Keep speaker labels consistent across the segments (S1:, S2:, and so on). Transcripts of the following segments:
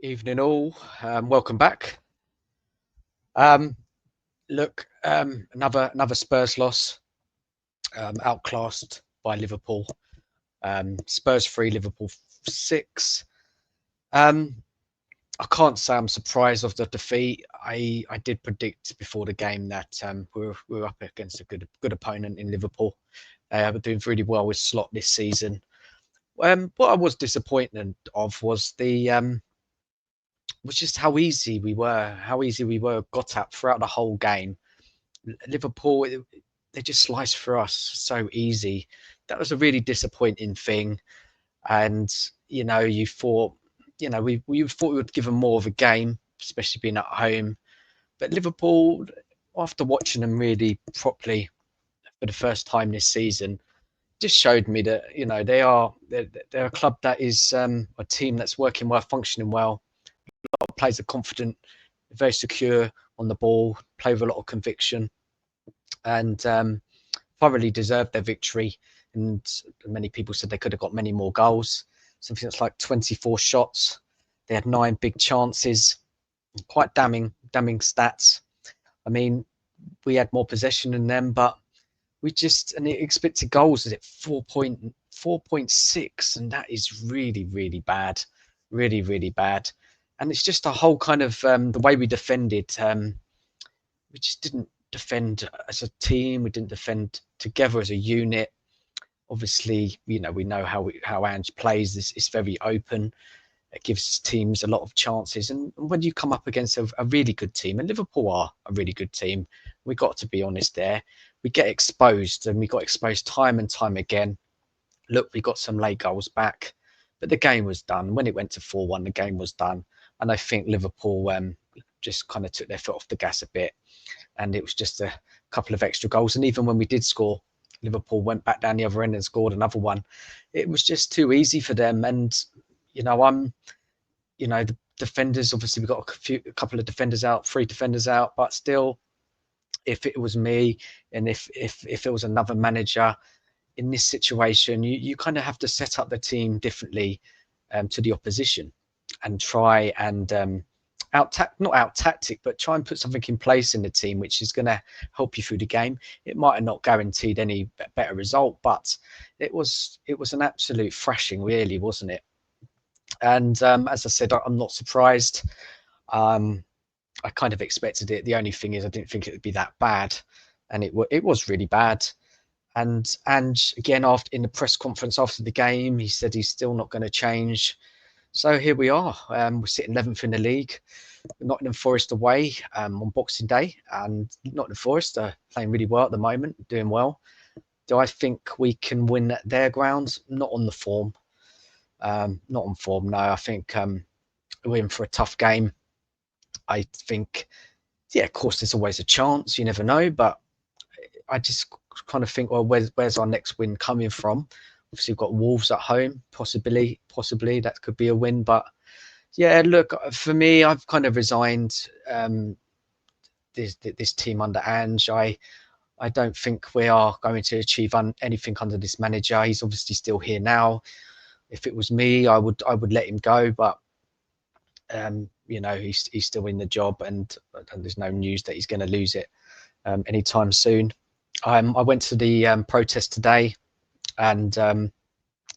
S1: Evening all, welcome back. Um, another Spurs loss, outclassed by Liverpool. Spurs 3, Liverpool 6. Um, I can't say I'm surprised of the defeat. I did predict before the game that we were up against a good opponent in Liverpool. They were doing really well with Slot this season. What I was disappointed of was just how easy we were got at throughout the whole game. Liverpool, they just sliced for us so easy. That was a really disappointing thing. And you thought, we thought we would give them more of a game, especially being at home. But Liverpool, after watching them really properly for the first time this season, just showed me that they're a club that is a team that's working well, functioning well. A lot of players are confident, very secure on the ball, play with a lot of conviction, and thoroughly deserved their victory. And many people said they could have got many more goals. Something that's like 24 shots. They had 9 big chances. Quite damning stats. I mean, we had more possession than them, but and the expected goals is at 4.6, and that is really bad, really bad. And it's just a whole kind of the way we defended. We just didn't defend as a team. We didn't defend together as a unit. Obviously, we know how Ange plays. It's very open. It gives teams a lot of chances. And when you come up against a really good team, and Liverpool are a really good team, we got to be honest there. We get exposed, and we got exposed time and time again. Look, we got some late goals back, but the game was done. When it went to 4-1, the game was done. And I think Liverpool just kind of took their foot off the gas a bit. And it was just a couple of extra goals. And even when we did score, Liverpool went back down the other end and scored another one. It was just too easy for them. And the defenders, obviously we've got a couple of defenders out, 3 defenders out, but still, if it was me and if it was another manager in this situation, you kind of have to set up the team differently to the opposition and try and not out tactic, but try and put something in place in the team which is going to help you through the game. It might have not guaranteed any better result, but it was an absolute thrashing, really, wasn't it? And as I said, I'm not surprised. I kind of expected it. The only thing is, I didn't think it would be that bad, and it was really bad. And again, after in the press conference after the game, he said he's still not going to change. So here we are. We're sitting 11th in the league. Nottingham Forest away on Boxing Day, and Nottingham Forest are playing really well at the moment, doing well. Do I think we can win at their grounds? Not on the form. Not on form, no. I think we're in for a tough game. I think, yeah, of course, there's always a chance. You never know, but I just kind of think, well, where's our next win coming from? Obviously, we've got Wolves at home. Possibly that could be a win. But yeah, look, for me, I've kind of resigned this team under Ange. I don't think we are going to achieve anything under this manager. He's obviously still here now. If it was me, I would let him go. But he's still in the job, and there's no news that he's going to lose it anytime soon. I went to the protest today, and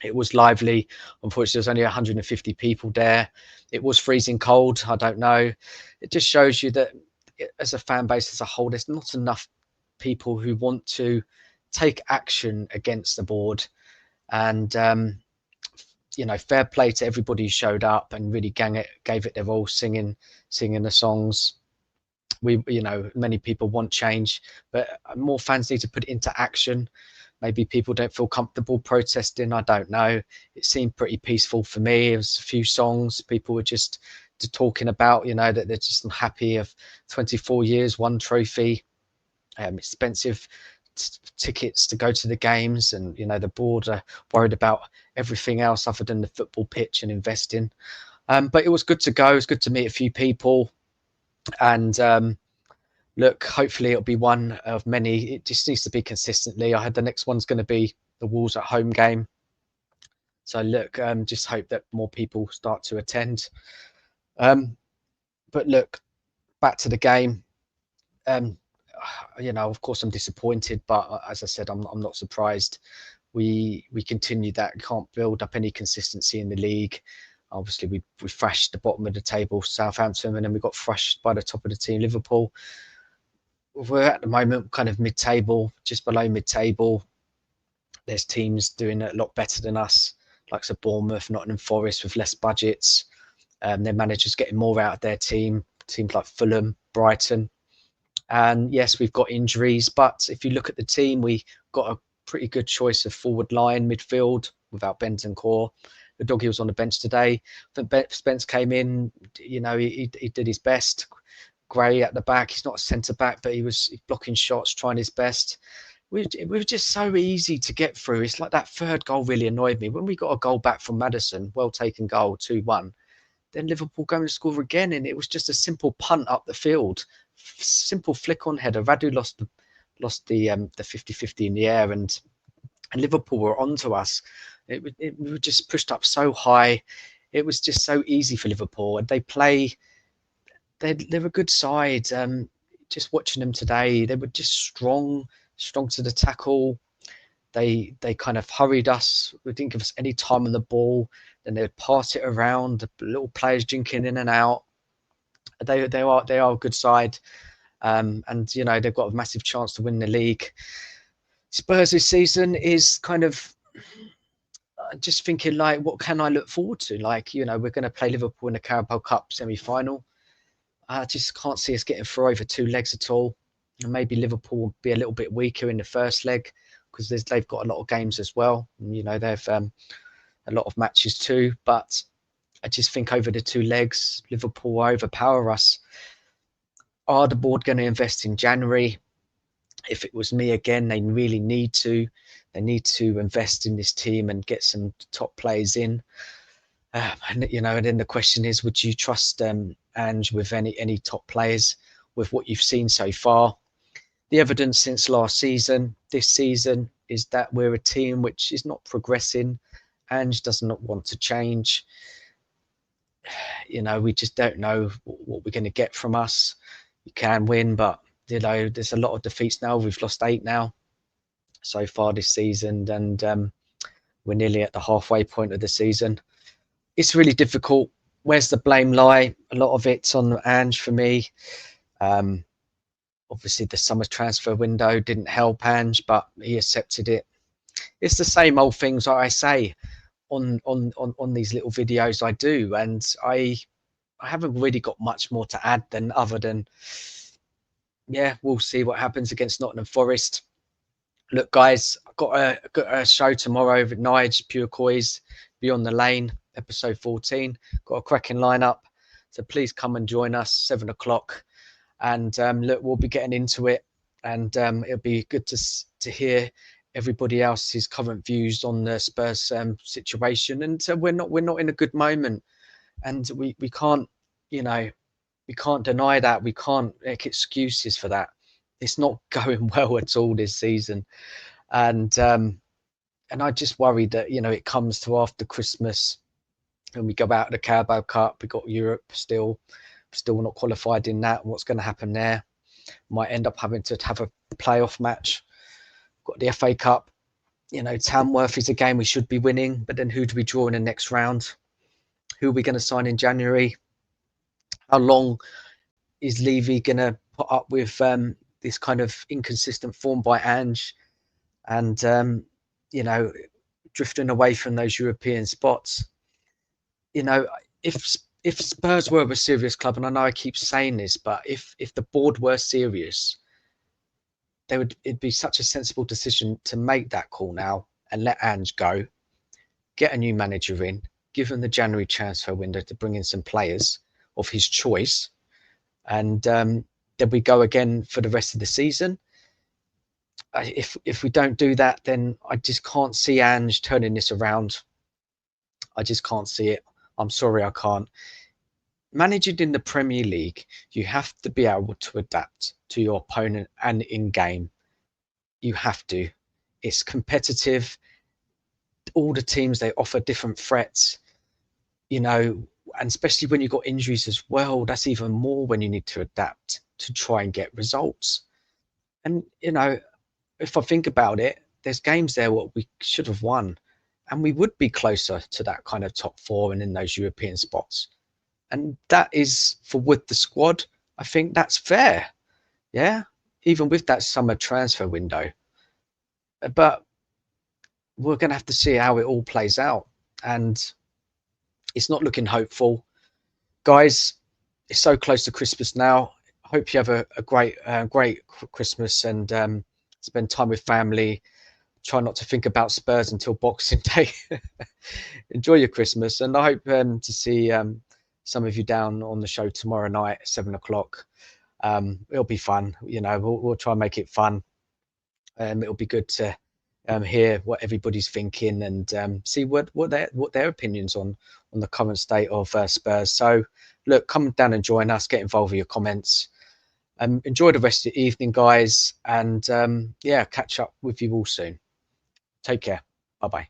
S1: it was lively. Unfortunately, there's only 150 people there. It was freezing cold. I don't know. It just shows you that as a fan base as a whole, there's not enough people who want to take action against the board. And fair play to everybody who showed up and really gave it their all, singing the songs. Many people want change, but more fans need to put it into action. Maybe people don't feel comfortable protesting. I don't know. It seemed pretty peaceful for me. It was a few songs. People were just talking about, that they're just unhappy of 24 years, 1 trophy, expensive tickets to go to the games, and the board are worried about everything else other than the football pitch and investing. But it was good to go. It was good to meet a few people, and look, hopefully it'll be one of many. It just needs to be consistently. I had the next one's going to be the Wolves at home game. So look, just hope that more people start to attend. But look, back to the game. Um, of course, I'm disappointed, but as I said, I'm not surprised. We continued that. Can't build up any consistency in the league. Obviously, we thrashed the bottom of the table, Southampton, and then we got thrashed by the top of the team, Liverpool. We're at the moment kind of mid-table, just below mid-table. There's teams doing a lot better than us, like Bournemouth, Nottingham Forest, with less budgets. Their managers getting more out of their team. Teams like Fulham, Brighton. And yes, we've got injuries, but if you look at the team, we got a pretty good choice of forward line, midfield without Bentancur. The doggy was on the bench today. I think Spence came in, he did his best. Gray at the back, he's not a centre back, but he was blocking shots, trying his best. We were just so easy to get through. It's like that third goal really annoyed me. When we got a goal back from Maddison, well taken goal, 2-1, then Liverpool going to score again, and it was just a simple punt up the field, simple flick on header. Radu lost the 50-50 in the air, and Liverpool were onto us. We were just pushed up so high. It was just so easy for Liverpool, and they're a good side. Just watching them today, they were just strong to the tackle. They kind of hurried us. They didn't give us any time on the ball. Then they'd pass it around. The little players jinking in and out. They are a good side, and they've got a massive chance to win the league. Spurs this season is kind of just thinking, like, what can I look forward to? Like, we're going to play Liverpool in the Carabao Cup semi-final. I just can't see us getting through over 2 legs at all. And maybe Liverpool will be a little bit weaker in the first leg because they've got a lot of games as well. They've a lot of matches too. But I just think over the 2 legs, Liverpool will overpower us. Are the board going to invest in January? If it was me again, they really need to. They need to invest in this team and get some top players in. And then the question is, would you trust Ange with any top players with what you've seen so far? The evidence since last season, this season, is that we're a team which is not progressing. Ange does not want to change. We just don't know what we're going to get from us. You can win, but there's a lot of defeats now. We've lost 8 now so far this season, and we're nearly at the halfway point of the season. It's really difficult. Where's the blame lie? A lot of it's on Ange for me. Obviously, the summer transfer window didn't help Ange, but he accepted it. It's the same old things I say on these little videos I do, and I haven't really got much more to add other than we'll see what happens against Nottingham Forest. Look, guys, I've got a show tomorrow with Nige Purecoys, Beyond the Lane, episode 14. Got a cracking lineup, so please come and join us, 7 o'clock. And look, we'll be getting into it, and it'll be good to hear everybody else's current views on the Spurs situation. And we're not in a good moment, and we can't we can't deny that. We can't make excuses for that. It's not going well at all this season, and I just worry that it comes to after Christmas and we go out of the Carabao Cup. We got Europe still not qualified in that. What's going to happen there? Might end up having to have a playoff match. Got the FA Cup. Tamworth is a game we should be winning, but then who do we draw in the next round? Who are we going to sign in January? How long is Levy going to put up with this kind of inconsistent form by Ange, and drifting away from those European spots? If Spurs were a serious club, and I know I keep saying this, but if the board were serious, it'd be such a sensible decision to make that call now and let Ange go, get a new manager in, give him the January transfer window to bring in some players of his choice, and then we go again for the rest of the season. If we don't do that, then I just can't see Ange turning this around. I just can't see it. I'm sorry, I can't. Managing in the Premier League, you have to be able to adapt to your opponent and in game. You have to. It's competitive. All the teams, they offer different threats. and especially when you've got injuries as well, that's even more when you need to adapt to try and get results. And if I think about it, there's games there what we should have won, and we would be closer to that kind of top four and in those European spots. And that is with the squad. I think that's fair. Yeah, even with that summer transfer window. But we're going to have to see how it all plays out, and it's not looking hopeful, guys. It's so close to Christmas now. I hope you have a great Christmas and spend time with family. Try not to think about Spurs until Boxing Day. Enjoy your Christmas, and I hope to see some of you down on the show tomorrow night at 7 o'clock. It'll be fun. We'll try and make it fun. It'll be good to hear what everybody's thinking and see what their opinions on the current state of Spurs. So look, come down and join us. Get involved with your comments. Enjoy the rest of the evening, guys, and yeah, catch up with you all soon. Take care. Bye bye.